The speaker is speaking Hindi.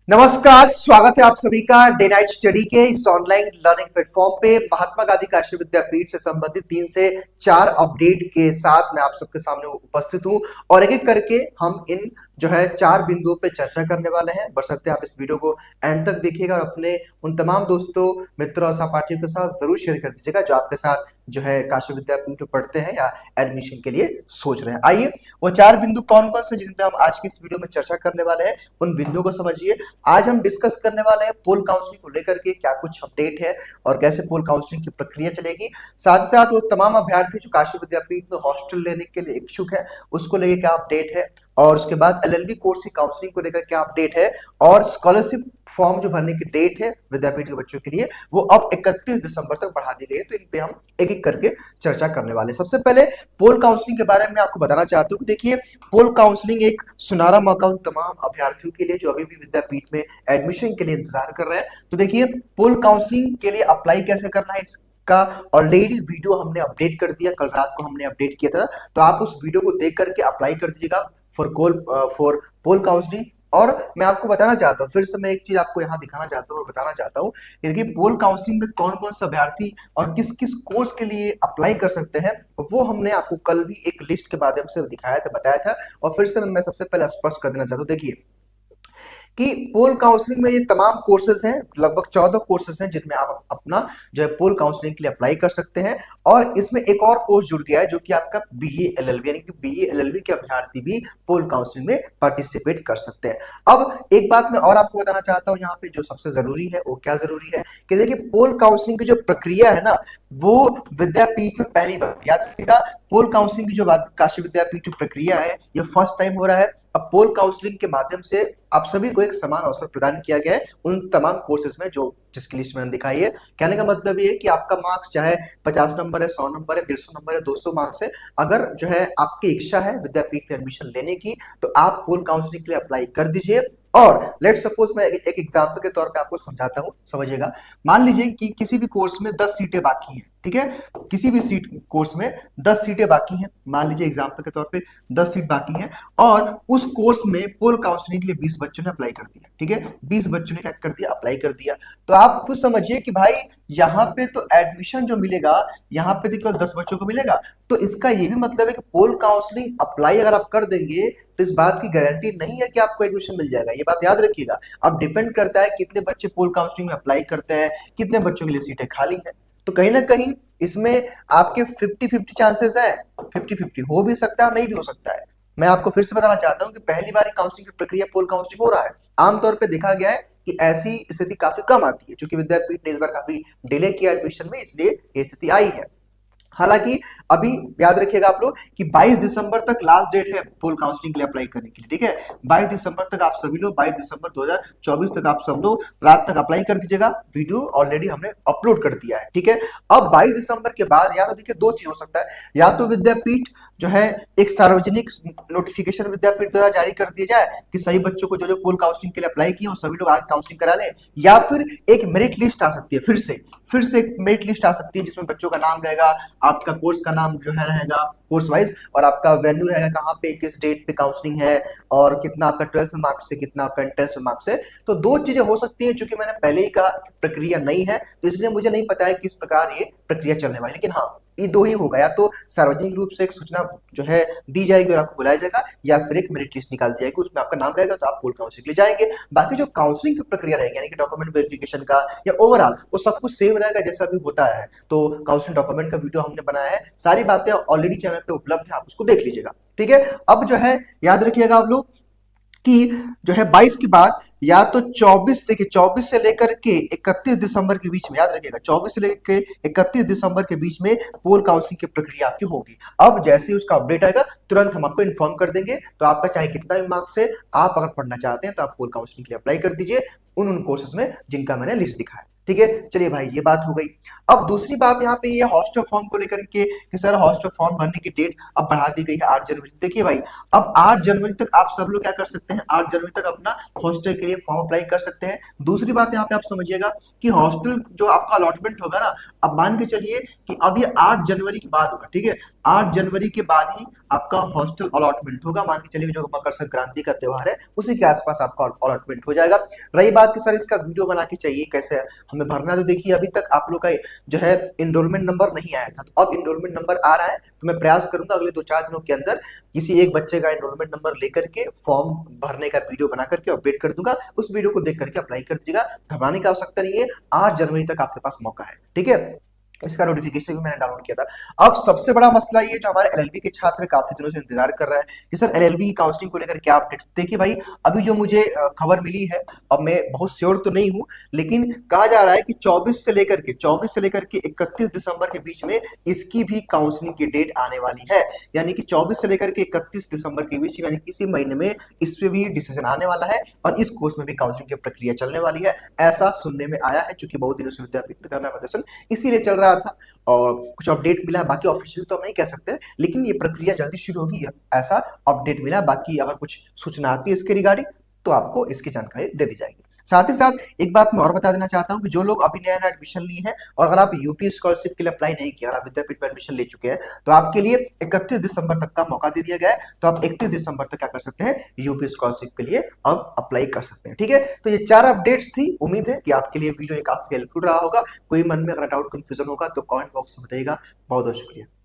नमस्कार, स्वागत है आप सभी का डे नाइट स्टडी के इस ऑनलाइन लर्निंग प्लेटफॉर्म पे। महात्मा गांधी काशी विद्यापीठ से संबंधित 3 से 4 अपडेट के साथ मैं आप सबके सामने उपस्थित हूं और एक एक करके हम इन जो है 4 बिंदुओं पे चर्चा करने वाले हैं। बशर्ते आप इस वीडियो को एंड तक देखिएगा और अपने उन तमाम दोस्तों, मित्रों और सहपाठियों के साथ जरूर शेयर कर दीजिएगा जो आपके साथ जो है काशी विद्यापीठ में पढ़ते हैं या एडमिशन के लिए सोच रहे हैं। आइए वो 4 बिंदु कौन कौन से जिन पे हम आज की इस वीडियो में चर्चा करने वाले हैं उन बिंदुओं को समझिए। आज हम डिस्कस करने वाले हैं पोल काउंसलिंग को लेकर के क्या कुछ अपडेट है और कैसे पोल काउंसलिंग की प्रक्रिया चलेगी। साथ ही साथ वो तमाम अभ्यर्थी जो काशी विद्यापीठ में हॉस्टल लेने के लिए इच्छुक है उसको लेकर क्या अपडेट है, और उसके बाद एलएलबी कोर्स की काउंसलिंग को लेकर क्या अपडेट है, और स्कॉलरशिप फॉर्म जो भरने की डेट है विद्यापीठ के बच्चों के लिए वो अब 31 दिसंबर तक बढ़ा दी गई है। तो इन पे हम एक एक करके चर्चा करने वाले हैं। सबसे पहले पोल काउंसलिंग के बारे में आपको बताना चाहता हूं कि देखिए, पोल काउंसलिंग एक सुनहरा मौका उन तमाम अभ्यर्थियों के लिए जो अभी भी विद्यापीठ में एडमिशन के लिए इंतजार कर रहे हैं। तो देखिए, पोल काउंसलिंग के लिए अप्लाई कैसे करना है का ऑलरेडी वीडियो हमने अपडेट कर दिया, कल रात को हमने अपडेट किया था। तो आप उस वीडियो को देख करके अप्लाई कर दीजिएगा फॉर पोल काउंसलिंग। और मैं आपको बताना चाहता हूँ, फिर से मैं एक चीज आपको यहाँ दिखाना चाहता हूँ और बताना चाहता हूँ कि पोल काउंसलिंग में कौन कौन से अभ्यर्थी और किस किस कोर्स के लिए अप्लाई कर सकते हैं वो हमने आपको कल भी एक लिस्ट के माध्यम से दिखाया था, बताया था। और फिर से मैं सबसे पहले स्पष्ट कर देना चाहता हूँ, देखिए कि पोल काउंसलिंग में ये तमाम कोर्सेज हैं, लगभग 14 कोर्सेज हैं जिनमें आप अपना जो है पोल काउंसलिंग के लिए अप्लाई कर सकते हैं। और इसमें एक और कोर्स जुड़ गया है जो कि आपका बीए एलएलबी, यानी कि बीए एलएलबी के अभ्यर्थी भी पोल काउंसलिंग में पार्टिसिपेट कर सकते हैं। अब एक बात मैं और आपको बताना चाहता हूं यहाँ पे, जो सबसे जरूरी है वो क्या जरूरी है कि देखिए, पोल काउंसलिंग की जो प्रक्रिया है ना वो विद्यापीठ में पहली बार, याद रखिएगा, पोल काउंसलिंग की जो काशी विद्यापीठ की प्रक्रिया है ये फर्स्ट टाइम हो रहा है। अब पोल काउंसलिंग के माध्यम से आप सभी को एक समान अवसर प्रदान किया गया है उन तमाम कोर्सेज में जो जिसकी लिस्ट मैंने दिखाई है। कहने का मतलब ये है कि आपका मार्क्स चाहे 50 नंबर है, 100 नंबर है, 150 नंबर है, 200 मार्क्स है, अगर जो है आपकी इच्छा है विद्यापीठ में एडमिशन लेने की तो आप पोल काउंसलिंग के लिए अप्लाई कर दीजिए। और लेट सपोज मैं एक एग्जांपल के तौर पे आपको समझाता हूं, समझिएगा। मान लीजिए कि किसी भी कोर्स में 10 सीटें बाकी हैं, ठीक है, किसी भी कोर्स में 10 सीटें बाकी हैं, मान लीजिए एग्जांपल के तौर पे 10 सीट बाकी हैं, और उस कोर्स में पोल काउंसलिंग के लिए 20 बच्चों ने अप्लाई कर दिया, ठीक है, 20 बच्चों ने क्या कर दिया, अप्लाई कर दिया। तो आप खुद समझिए कि भाई यहाँ पे तो एडमिशन जो मिलेगा यहाँ पे तो केवल 10 बच्चों को मिलेगा। तो इसका ये भी मतलब है कि पोल काउंसलिंग अप्लाई अगर आप कर देंगे तो इस बात की गारंटी नहीं है कि आपको एडमिशन मिल जाएगा, ये बात याद रखिएगा। अब डिपेंड करता है कितने बच्चे पोल काउंसलिंग में अप्लाई करते हैं, कितने बच्चों के लिए सीटें खाली हैं। तो कहीं ना कहीं इसमें आपके 50-50 चांसेस है, 50-50 हो भी सकता है, नहीं भी हो सकता है। मैं आपको फिर से बताना चाहता हूं कि पहली बार काउंसलिंग की प्रक्रिया पोल काउंसलिंग हो रहा है। आमतौर पर देखा गया है कि ऐसी स्थिति काफी कम आती है, क्योंकि विद्यापीठ ने इस बार काफी डिले किया एडमिशन में, इसलिए ये स्थिति आई है। हालांकि अभी याद रखिएगा आप लोग कि 22 दिसंबर तक लास्ट डेट है पोल काउंसलिंग के लिए अप्लाई करने के लिए, ठीक है। 22 दिसंबर तक आप सभी लोग, 22 दिसंबर 2024 तक आप सब लोग रात तक अप्लाई कर दीजिएगा। वीडियो ऑलरेडी हमने अपलोड कर दिया है, ठीक है। अब 22 दिसंबर के बाद या तो देखिए दो चीज हो सकता है, या तो विद्यापीठ जो है एक सार्वजनिक नोटिफिकेशन विद्यापीठ द्वारा जारी कर दिया जाए कि सही बच्चों को जो जो पोल काउंसलिंग के लिए अप्लाई किए सभी लोग आगे काउंसलिंग करा लें, या फिर एक मेरिट लिस्ट आ सकती है, फिर से एक मेरिट लिस्ट आ सकती है जिसमें बच्चों का नाम रहेगा, आपका कोर्स का नाम जो है रहेगा कोर्स वाइज, और आपका वेन्यू रहेगा कहाँ पे, किस डेट पे काउंसलिंग है, और कितना आपका 12th में मार्क्स है, कितना आपका एंट्रेंस में मार्क्स है। तो दो चीजें हो सकती हैं, चूंकि मैंने पहले ही कहा प्रक्रिया नहीं है तो इसलिए मुझे नहीं पता है किस प्रकार ये प्रक्रिया चलने वाली, लेकिन हाँ ये दो ही होगा, या तो सार्वजनिक रूप से एक सूचना जो है दी जाएगी और आपको बुलाया जाएगा, या फिर एक मेरिट लिस्ट निकाल दी जाएगी उसमें आपका नाम रहेगा तो आप पोल काउंसलिंग के लिए जाएंगे। बाकी जो काउंसलिंग की प्रक्रिया रहेगी, यानी कि डॉक्यूमेंट वेरिफिकेशन का या ओवरऑल, वो सब कुछ सेम रहेगा जैसा अभी होता है। तो काउंसलिंग डॉक्यूमेंट का वीडियो हमने बनाया है, सारी बातें ऑलरेडी चैनल पे उपलब्ध है, आप उसको देख लीजिएगा, ठीक है। अब जो है याद रखिएगा आप लोग कि जो है 22 के बाद या तो 24, देखिए 24 से लेकर के 31 दिसंबर के बीच में, याद रखिएगा 24 से लेकर के 31 दिसंबर के बीच में पोल काउंसलिंग की प्रक्रिया आपकी होगी। अब जैसे ही उसका अपडेट आएगा तुरंत हम आपको इन्फॉर्म कर देंगे। तो आपका चाहे कितना भी मार्क्स है, आप अगर पढ़ना चाहते हैं तो आप पोल काउंसलिंग के लिए अप्लाई कर दीजिए। उन उन कोर्सेज में जिनका मैंने लिस्ट दिखाया। ठीक है, चलिए भाई ये बात हो गई। अब दूसरी बात यहाँ पे ये हॉस्टल फॉर्म को लेकर के कि सर हॉस्टल फॉर्म भरने की डेट अब बढ़ा दी गई है 8 जनवरी। देखिए भाई, अब 8 जनवरी तक आप सब लोग क्या कर सकते हैं, 8 जनवरी तक अपना हॉस्टल के लिए फॉर्म अप्लाई कर सकते हैं। दूसरी बात यहाँ पे आप समझिएगा कि हॉस्टल जो आपका अलॉटमेंट होगा ना, अब मान के चलिए कि अब ये 8 जनवरी के बाद होगा। ठीक है, 8 जनवरी के बाद ही आपका हॉस्टल अलॉटमेंट होगा। मान के चलिए जो मकर संक्रांति का त्योहार है उसी के आसपास आपका अलॉटमेंट हो जाएगा। रही बात कि सर इसका वीडियो बना के चाहिए कैसे हमें भरना, तो देखिए अभी तक आप लोग का जो है एनरोलमेंट नंबर नहीं आया था, तो अब एनरोलमेंट नंबर आ रहा है, तो मैं प्रयास करूंगा अगले 2-4 दिनों के अंदर किसी एक बच्चे का एनरोलमेंट नंबर लेकर के फॉर्म भरने का वीडियो बना करके अपडेट कर दूंगा। उस वीडियो को देख करके अप्लाई कर दीजिएगा, घबराने की आवश्यकता नहीं है, 8 जनवरी तक आपके पास मौका है। ठीक है, इसका नोटिफिकेशन भी मैंने डाउनलोड किया था। अब सबसे बड़ा मसला ये जो हमारे एलएलबी के छात्र काफी दिनों से इंतजार कर रहा है कि सर एलएलबी की काउंसलिंग को लेकर क्या अपडेट। देखिए भाई, अभी जो मुझे खबर मिली है, अब मैं बहुत श्योर तो नहीं हूं, लेकिन कहा जा रहा है कि 24 से लेकर के 31 दिसंबर के बीच में इसकी भी काउंसलिंग की डेट आने वाली है। यानी कि 24 से लेकर के 31 दिसंबर के बीच, यानी इसी महीने में इस पे भी डिसीजन आने वाला है और इस कोर्स में भी काउंसलिंग की प्रक्रिया चलने वाली है, ऐसा सुनने में आया है। चूंकि बहुत दिनों से विद्यापीठ में धरना प्रदर्शन इसीलिए चल रहा था और कुछ अपडेट मिला है, बाकी ऑफिशियल तो हम नहीं कह सकते, लेकिन ये प्रक्रिया जल्दी शुरू होगी ऐसा अपडेट मिला। बाकी अगर कुछ सूचना आती है इसके रिगार्डिंग तो आपको इसकी जानकारी दे दी जाएगी। साथ ही साथ एक बात मैं और बता देना चाहता हूं कि जो लोग अभी नया नया एडमिशन लिए हैं और अगर आप यूपी स्कॉलरशिप के लिए अप्लाई नहीं किया और आप विद्यापीठ में एडमिशन ले चुके हैं, तो आपके लिए 31 दिसंबर तक का मौका दे दिया गया है। तो आप 31 दिसंबर तक क्या कर सकते हैं, यूपी स्कॉलरशिप के लिए अब अप्लाई कर सकते हैं। ठीक है, तो ये 4 अपडेट्स थी। उम्मीद है कि आपके लिए वीडियो काफी हेल्पफुल रहा होगा। कोई मन में अगर डाउट कंफ्यूजन होगा तो कमेंट बॉक्स में बताइएगा। बहुत बहुत शुक्रिया।